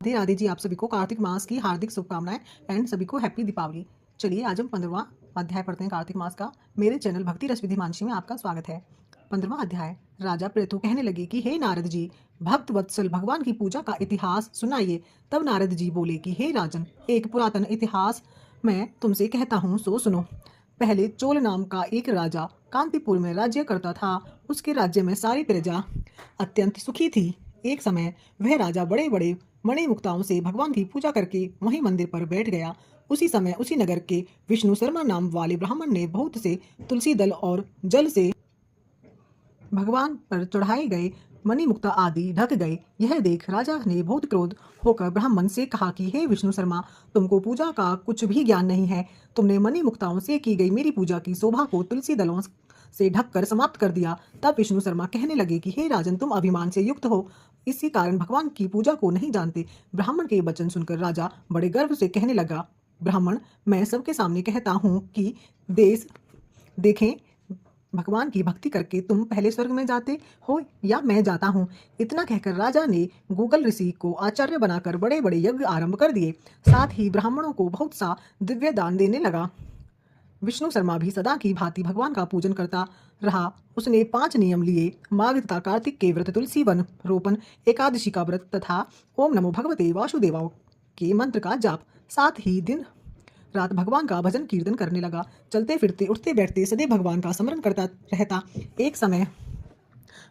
राधे राधे जी। आप सभी को कार्तिक मास की हार्दिक शुभकामनाएं एंड सभी को हैप्पी दीपावली। चलिए आज हम 15वां अध्याय पढ़ते हैं कार्तिक मास का। मेरे चैनल भक्ति रस विधि मानसी में आपका स्वागत है। 15वां अध्याय। राजा पृथु कहने लगे कि हे नारद जी, भक्त वत्सल भगवान की पूजा का इतिहास सुनाइए। तब नारद जी बोले कि हे राजन, एक पुरातन इतिहास मैं तुमसे कहता हूँ, सो सुनो। पहले चोल नाम का एक राजा कांतिपुर में राज्य करता था। उसके राज्य में सारी प्रजा अत्यंत सुखी थी। एक समय वह राजा बड़े बड़े मणि मुक्ताओं से भगवान की पूजा करके वहीं मंदिर पर बैठ गया। उसी समय उसी नगर के विष्णु शर्मा नाम वाले ब्राह्मण ने बहुत से तुलसी दल और जल से भगवान पर चढ़ाए गए मणि मुक्ता आदि ढक गए। यह देख राजा ने बहुत क्रोध होकर ब्राह्मण से कहा कि हे विष्णु शर्मा, तुमको पूजा का कुछ भी ज्ञान नहीं है। तुमने मणि मुक्ताओं से की गई मेरी पूजा की शोभा को तुलसी दलों से ढककर समाप्त कर दिया। तब विष्णु शर्मा कहने लगे कि हे राजन, तुम अभिमान से युक्त हो, इसी कारण भगवान की पूजा को नहीं जानते। ब्राह्मण के वचन सुनकर राजा बड़े गर्व से कहने लगा, ब्राह्मण, मैं सबके सामने कहता हूँ कि देश देखें, भगवान की भक्ति करके तुम पहले स्वर्ग में जाते हो या मैं जाता हूँ। इतना कहकर राजा ने गूगल ऋषि को आचार्य बनाकर बड़े बड़े यज्ञ आरंभ कर दिए। साथ ही ब्राह्मणों को बहुत सा दिव्य दान देने लगा। विष्णु शर्मा भी सदा की भांति भगवान का पूजन करता रहा। उसने 5 नियम लिए: माघ तथा कार्तिक के व्रत, तुलसी वन रोपण, एकादशी का व्रत तथा ओम नमो भगवते वासुदेवाय के मंत्र का जाप। साथ ही दिन रात भगवान का भजन कीर्तन करने लगा। चलते फिरते उठते बैठते सदैव भगवान का स्मरण करता रहता। एक समय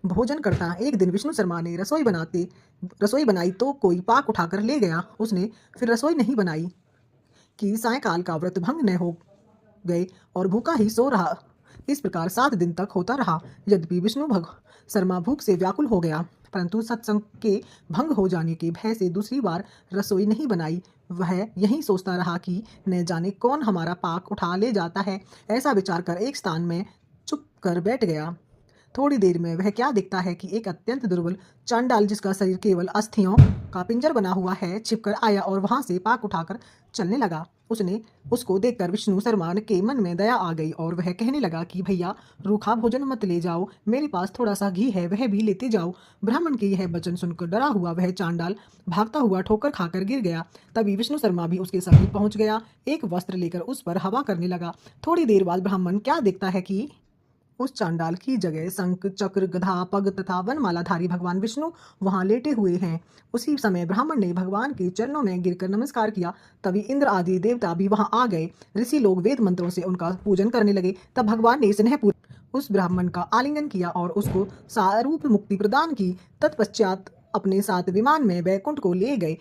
भोजन करता एक दिन विष्णु शर्मा ने रसोई बनाई तो कोई पाक उठाकर ले गया। उसने फिर रसोई नहीं बनाई कि सायंकाल का व्रत भंग न हो गए और भूखा ही सो रहा। इस प्रकार 7 दिन तक होता रहा। यद्यपि विष्णु शर्मा भूख से व्याकुल हो गया, परंतु सत्संग के भंग हो जाने के भय से दूसरी बार रसोई नहीं बनाई। वह यही सोचता रहा कि न जाने कौन हमारा पाक उठा ले जाता है। ऐसा विचार कर एक स्थान में चुप कर बैठ गया। थोड़ी देर में वह क्या देखता है कि एक अत्यंत दुर्बल चांडाल, जिसका शरीर केवल अस्थियों का पिंजर बना हुआ है, छिपकर आया और वहां से पाक उठाकर चलने लगा। उसको देखकर विष्णु शर्मा के मन में दया आ गई और वह कहने लगा कि भैया, रूखा भोजन मत ले जाओ, मेरे पास थोड़ा सा घी है, वह भी लेते जाओ। ब्राह्मण के यह वचन सुनकर डरा हुआ वह चांडाल भागता हुआ ठोकर खाकर गिर गया। तभी विष्णु शर्मा भी उसके समीप पहुंच गया। एक वस्त्र लेकर उस पर हवा करने लगा। थोड़ी देर बाद ब्राह्मण क्या देखता है कि उस चांडाल की जगह शंख, चक्र, गधा, पग तथा वनमालाधारी भगवान विष्णु वहां लेटे हुए हैं। उसी समय ब्राह्मण ने भगवान के चरणों में गिरकर नमस्कार किया। तभी इंद्र आदि देवता भी वहां आ गए। ऋषि लोग वेद मंत्रों से उनका पूजन करने लगे। तब भगवान ने स्नेहपूर्वक उस ब्राह्मण का आलिंगन किया और उसको सारूप मुक्ति प्रदान की। तत्पश्चात अपने साथ विमान में वैकुंठ को ले गए।